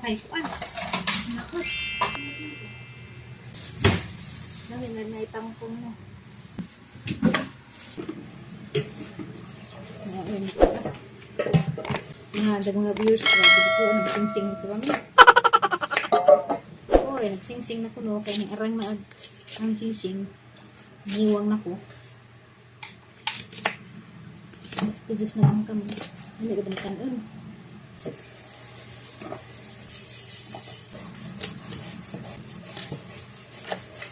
kay kuan. Nakot. Namin na itangkong mo. Ada mga viewers ko, dito nagsingsing ko kami. Oy, nagsingsing na ko no kay ni arang na ang singsing. Niwang na ko. Just na lang kami. Hindi ko balikan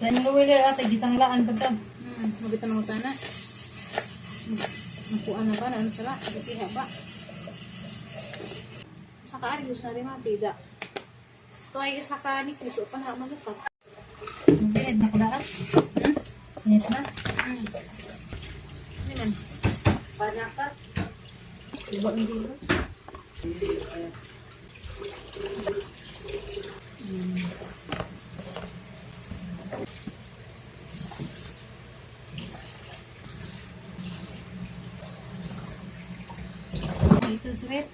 Sa nilawiller ate, gisang laan bagdam. Mabita mga tana. Nakuha na ba? Ano sila? Kaya ba? Sa kaarius na rin mati, ja. Ito ay isa ka ni Kristo pa na magapag. Pinit na ko daan. Pinit na. Ano man? Panakat. Iba ang dito. Susret.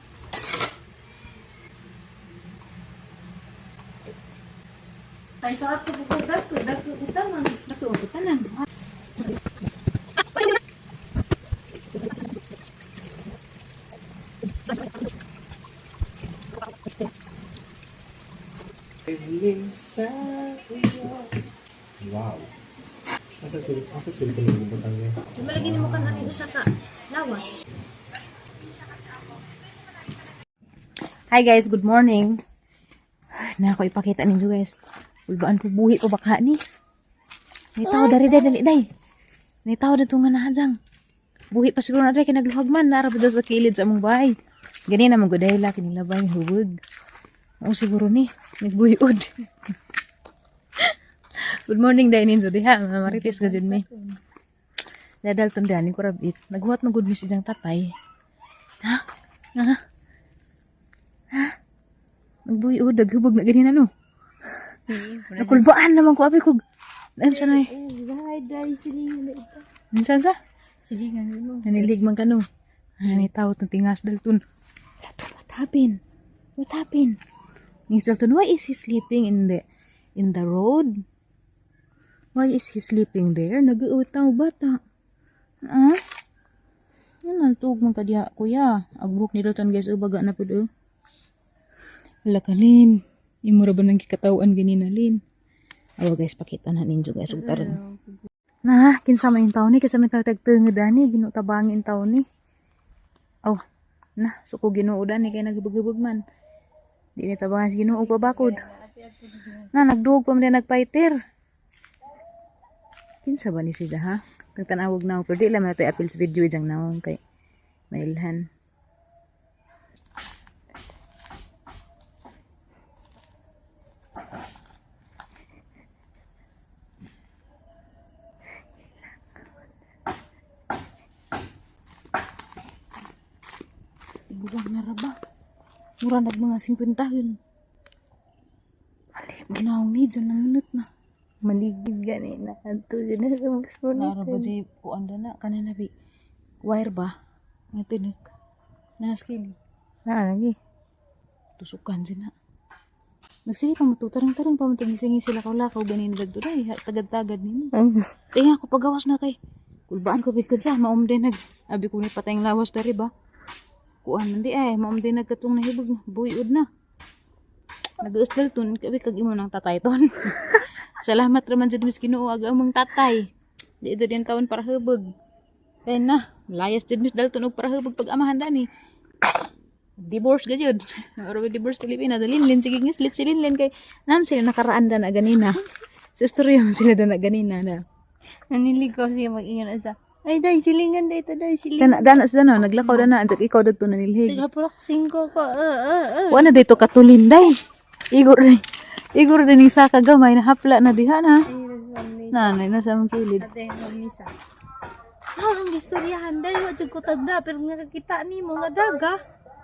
Ay saat ko bukudat ko, dagko utaman. Naku, tanan. Wow. Asa sila pinagbubutan niya? Malagi ni mo kan ari usa ka lawas. Hi guys, good morning. Na ako ipakita ninyo guys. Ulbaan po buhi ko baka ni. May tao dali. May tao dito nga nahadang. Buhi pa siguro na rin kinagluhag man. Narap daw sa kilid sa among bahay. Ganyan naman guday la kinilabay huwag. Oo siguro ni. Nagbuhiod. Good morning dahil ninyo diha. Mga marites ka dyan may. Dadal tundanin ko rabit. Naghuwat ng good miss ijang tatay. Ha? Nagbuhiod. Naghubog na ganyan ano. Nakulbaan naman ko abi ko. Minsan ay. Dai silingan ito. Minsan sa? Silingan mo. Nanilig man kano. Nanitawat ng tingas dalton. What happened? Miss Dalton, why is he sleeping in the road? Why is he sleeping there? Nag-uutaw bata. Yan ang tug man kadiya kuya. Agbuk ni Dalton guys ubaga na pud. Wala ka Lin. Imura ba nang kikatawan ganina Lin? Awa guys pakita na ninyo guys ugtaran. Nah, kinsa man yung taon ni kasi may tagtungod ani ginutabangin taon ni. Oh, nah, suko ginuudan ni kay nagibug-ibug man. Di ni tabangan si Ginoo babakod. Na nagduog pa man nagfighter. Kinsa ba ni sila ha? Tagtanawog na pero di lang nato apil sa video ijang naong kay mailhan. Buwang na raba. Mura na mga 50 yun. Mali, ginawang ni dyan ng minute na. Maligid gani na. Anto dyan na sa musunod. Naraba di po anda na kanina bi. Wire ba? Nga tinik. Naskili. Lagi. Tusukan dyan na. Nagsige pa matutarang-tarang pa matangisi sila kaw-lakaw ganin dagdo na. Tagad-tagad nimo. Tingnan ko pagawas na kay. Kulbaan ko bigod sa. Maum din abi ko ni patayang lawas dari ba? Kuan hindi ay maum din nagkatong nahibog buyod na. Nag-usdal tun kabi kag imo nang tatay ton. Salamat raman jud mis Ginoo aga among tatay. Di ito din taon para hubog. Kaya na, layas jud mis dalton og para hubog pag amahan dani. Divorce gajud. Oro divorce Pilipina dalin sige ngislit silin kay nam sila nakaraan na ganina. Sa istorya man sila na ganina na. Naniligaw siya mag-ingan sa. Ay dai silingan dai ta dai silingan. Dana sa dana naglakaw dana antak ikaw dagto nanilhig. Tiga-proxing ko. Wala dito katulin day. Igor din sa kagamay na hapla na diha na. Nanay na sa mong kilid. Ate Nisa. Ang istoryahan dai wa jud ko tagda pero nga kita nimo nga daga.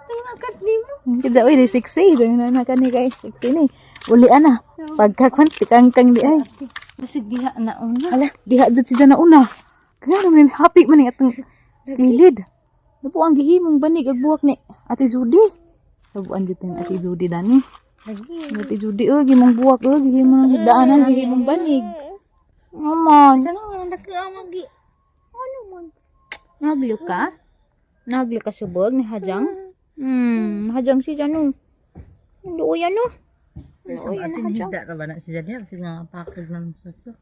Tingakat nimo. Kita uy di sexy dahil na kani kay sexy ni. Uli ana. Pagkakwan tikangkang di ay. Basig diha na una. Hala, diha jud si na una. Kaya naman happy man atong kilid. Napo ang gihimong banig ag buwak ni Ate Judy. Sabuan jud ang Ate Judy dani. Lagi. Berarti judi gimong buwak gimong daanan gimong banig. Naman. Sana wala nagkaamang gi. Ano man? Naglo ka? Naglo ka subog ni Hajang? Hajang si Jano. Hindi yan no. Sa atin higda ra ba na si Jadiya? Kasi nga pakig ng saso.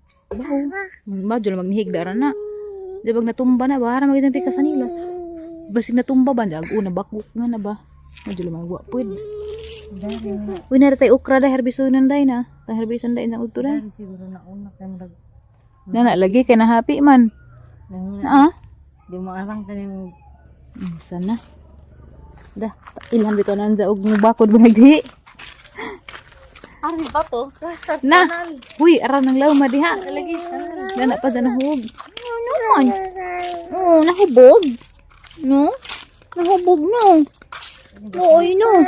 Madyo magnihigda ra na. Di bag natumba na ba? Hara magiging pika sa nila. Basig natumba ba? Dag una bakbuk nga na ba? Madyo magwa pwede. Uy, nara tayo ukra da herbisunan day na. Ta herbisan day na udto day. Siguro na una kay murag. Na lagi kay na happy man. Ah? Di mo arang kaning Sana. Dah, ilhan bitaw nanda og bakod banagdi. ari ba to? Rasta Na. Uy, ara nang law madiha. lagi. Dana pa sa nahubog. Ano man? Oh, nahubog. No? Nahubog no. Oy no.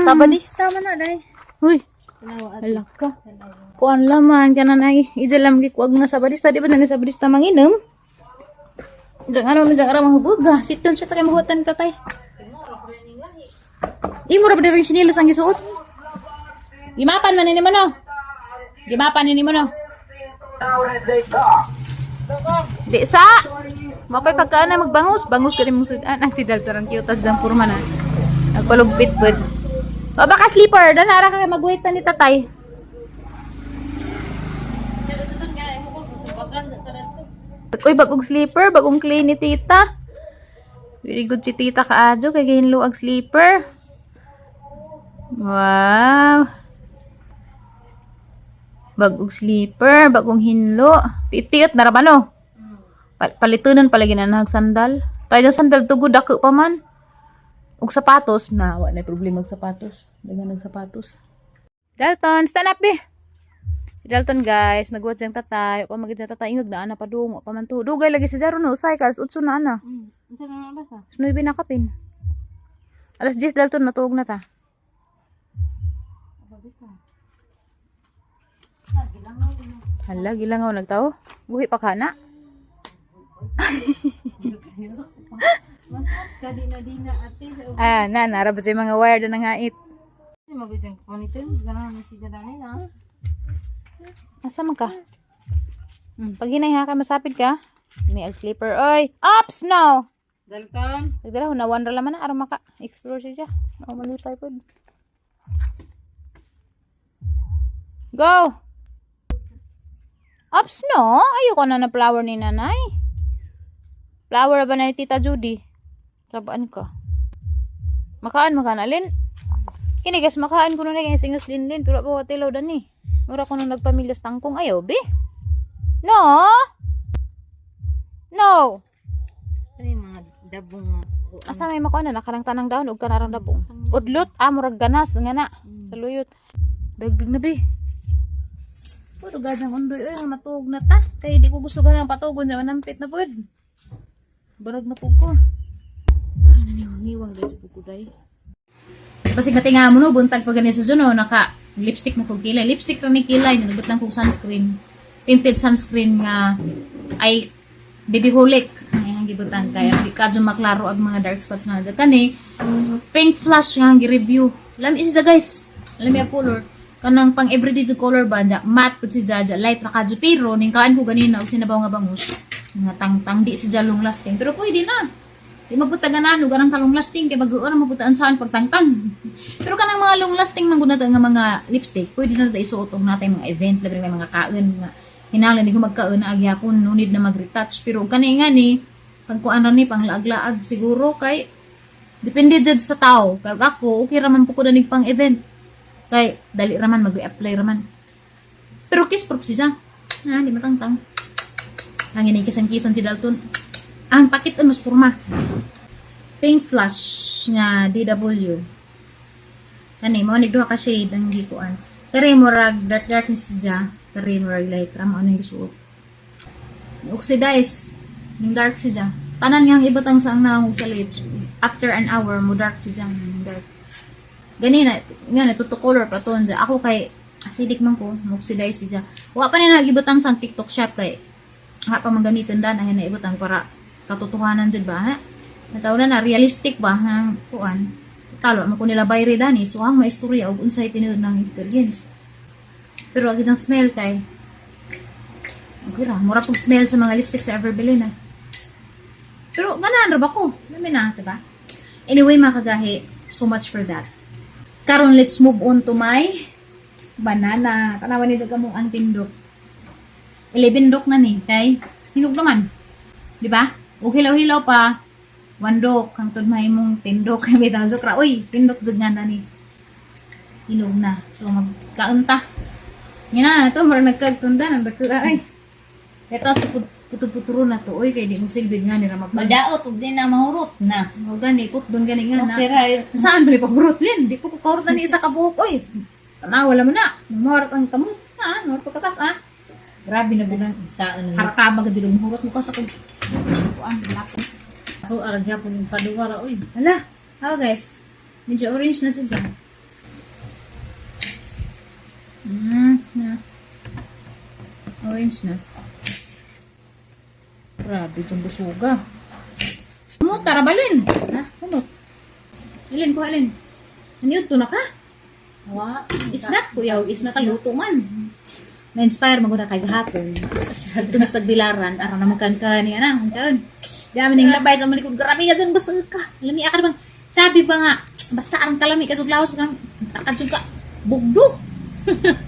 Sabadista man na day. Uy, hala ka. Kuan laman kanan ay ijalam gi kuag nga sabadista di ba na sabadista manginom? Jang ano na jang ara mahubog ga. Siton siya ta kay mahutan tatay. Imo ra ba diri sinilas ang gisuot? Gimapan man ni mo no. Gimapan ni mo no. Di sa. Mapay pagkaan na magbangus, bangus ka rin mong sudan. Ang si Dalton ang cute as dang purma na. Nagpalugpit po. Baba ka sleeper, danara ka mag-wait na ni tatay. Uy, bagong sleeper, bagong clean ni tita. Very good si tita kaadyo, kay gahinlo ang sleeper. Wow. Bagong sleeper, bagong hinlo. Titiot na rabano. Palitunan palagi na nahag sandal. Tayo ng sandal tugod ako pa man. Ug sapatos na wa na problema og sapatos. Dengan nag sapatos. Dalton, stand up be. Si Dalton guys, nagwat siyang tatay, pa magid sa tatay ingog na ana padung, pa man to. Dugay lagi si Zaro no, usay ka alas 8 na ana. Unsa na oras ah? 9 na kapin. Alas 10 Dalton matuog na ta. Hala, gilangaw nagtao. Buhi pa kana. Kadina-dina ate. Narabot sa mga wire na ngait. Mabijang panitin, ganahan si Jadani na. Asa man ka? Pag hinay ha ka, masapid ka. May ag sleeper. Oy! Ups! No! Dalton. Nagdala, hunawan ra laman na. Aram maka. Explore siya siya. Malipay po. Go! Ups! No! Ayoko na na flower ni nanay. Flower ba na ni Tita Judy? Sabaan ka. Makaan alin? Kini guys, makaan ko na kaya singas linlin. Pero po tilaw dan ni. Mura ko nung nagpamilyas tangkong. Ayaw, be? No? No? Ano yung mga dabong Asa may makuha na nakarang tanang daon. Huwag ka narang dabong. Udlot, murag ganas. Nga na. Saluyot. Dagdag na, be. Puro gajang undoy. Uy, matug na ta. Kaya di ko gusto ka ng patugon. Manampit na po. Barag na po ko. Ay, naniwang dahil sa pukuday. Kasi katinga mo no, buntag pa ganyan sa dyan no, naka lipstick na kong kilay. Lipstick na ni kilay, nanugot lang kong sunscreen. Tinted sunscreen nga ay baby holic. Ay, ang gibutan kaya. Di ka dyan maklaro ang mga dark spots na dyan. Kani, pink flush nga ang review. Alam isa guys, alam yung color. Kanang pang everyday dyan color ba dyan, matte po si Jaja, light na kadyo. Pero, kaan ko ganina, o sinabaw nga bangus. Nga tang di si Jalong lasting. Pero pwede na. Di mabutagan na, lugar ang kalong lasting, kaya mag-uura mabutaan saan pagtangtang. Pero kanang mga long lasting man guna nga mga lipstick, pwede na tayo isuotong natin mga event, labi may mga kaon, nga hinanglan, di ko magkaon na agyapon, no need na mag-retouch. Pero kanay nga ni, pagkuan ra ni, pang laag-laag siguro, kay, depende dyan sa tao. Kaya ako, okay raman po ko na pang event. Kay, dali raman, mag-re-apply raman. Pero kiss-proof siya. Di matangtang. Hangin ay kisan-kisan si Dalton. Ang pakit mas forma. Pink flush nga DW. Kani mo ni duha ka shade ang gikuan. Kare mo rag dark ni siya, kare mo rag light ram ano yung gusto. Oxidize. Yung dark siya. Tanan yang ibutang sang nang sa lips. After an hour mo dark siya, dark. Gani na nga natuto color pa ton ja. Ako kay acidic man ko, oxidize siya. Wa pa ni nagibutang sang TikTok shop kay ha pa magamiton dan ayan na ibutang para katotohanan dyan ba, ha? Nataw na realistic ba, ng kuan? talo mo ko nila bayre dani so ang maistorya og unsay tinuod ng experience. Pero agad ang smell kay okay ra, mura pong smell sa mga lipstick sa Everbelly na. Pero ganahan ra ba ko? Namin na, diba? Anyway, mga kagahi, so much for that. Karon let's move on to my banana. Tanawan niyo sa kamong ang tindok. 11 dok na ni, kay hinog naman. Di ba? O hilaw-hilaw pa. 1 dok, kang tudmay mong tindok. Kay may tazok ra. Uy, tindok jud nga na ni. Hinog na. So, magkaunta. Yan na, ito, marang nagkagtunda. Nagkagtunda, ay. Ito, puto-puturo na to. Uy, kay di mo silbig nga ni Ramag. Madaot, ug di na mahurot na. O gani, put doon gani nga na. Okay, right. Saan ba ni pagurot, Lin? Di ko pagurot na ni isa ka buhok. Uy, tanaw, wala mo na. Mamurat ang kamot. Ha? Mamurat pagkatas, ha? Grabe na bilang. Saan na. Harakaba ka dyan. Mahurot mo ka sa kong. Kuan, lapon. Ako, aragya po ng padiwara, uy. Hala. How guys? Medyo orange na siya dyan. Na. Orange na. Grabe dyan busuga. Kumot, tara ba, Lin? Ha? Kumot. Alin ko, alin? Naniod to na ka? Wa. Isnak, kuya. Isnak ka luto man. Na-inspire maguna kay gahapon. Ito mas tagbilaran. Araw na magkan-kan niya na. Hangkaan. Di namin yung labay sa malikod. Grabe ka dyan, basta ka. Lami ka bang, sabi ba nga, basta arang kalami ka suglawas ka. Takad ka. Bugdo.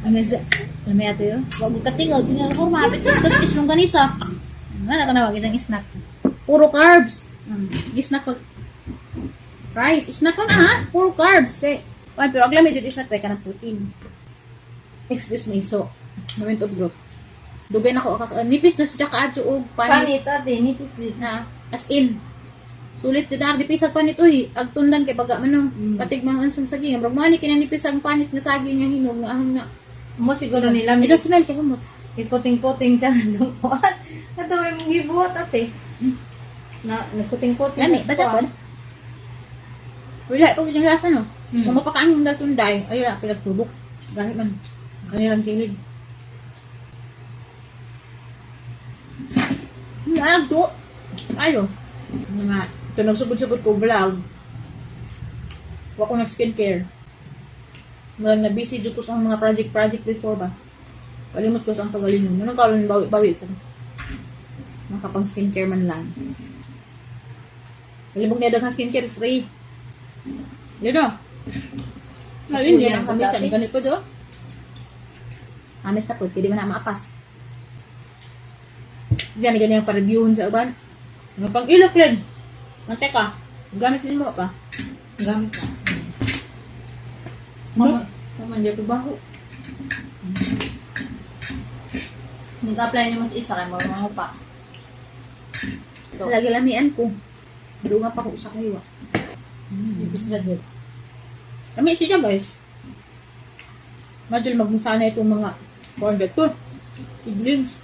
Hanggang sa, lami ato yun. Wag ka tingaw. Tingaw ko, mapit ka. Tapos islong ganisa. Ano na tanawag itang snack. Puro carbs. Snack pag rice. Snack lang ha. Puro carbs. Kay, pero aglamay dyan snack. Try ka ng protein. Excuse me. So, moment of growth. Dugay na ko nipis na sa kaadyo og panit Panit, ate, nipis din. na as in. Sulit jud na dipisag panit uy. Agtundan kay baga man no. Patig mga unsang saging. Murag mani kinanipis ang panit nga saging nga hinog nga ahang na. Mo siguro nila, Ito smell kay humot. ikuting-kuting siya ng kuwan. Ito may mong gibuhat, ate. Nagkuting-kuting. Lami, basta ko. Wala pag yung lasa no. Kung mapakaan yung daltunday, ay wala pinagtubok. Dahil man kanilang kilid. Alam to. Ayo. Nga. Ito nagsubod-subod ko vlog. Huwag ko nag-skincare. Malang na busy dito ko sa mga project before ba. Kalimot ko sa ang kagalingon. Anong karoon bawi ko. Makapang skincare man lang. Kalibog niya daghang skincare free. Dito. Halin yan ang kamisan. Ganito do. Amis na po. Hindi man na maapas. Diyan, ganyan pa reviewin sa uban. Ang pang-ilok rin. Mantika. Gamit din mo ka. Gamit ka. Mama, dyan baho. Nag-apply niyo mas isa kay mga pa. Lagi lamian ko. Dunga pa ko sa kaywa. Nipis na dyan. Lami siya guys. Madul magmusa na itong mga 400 to. Siblings.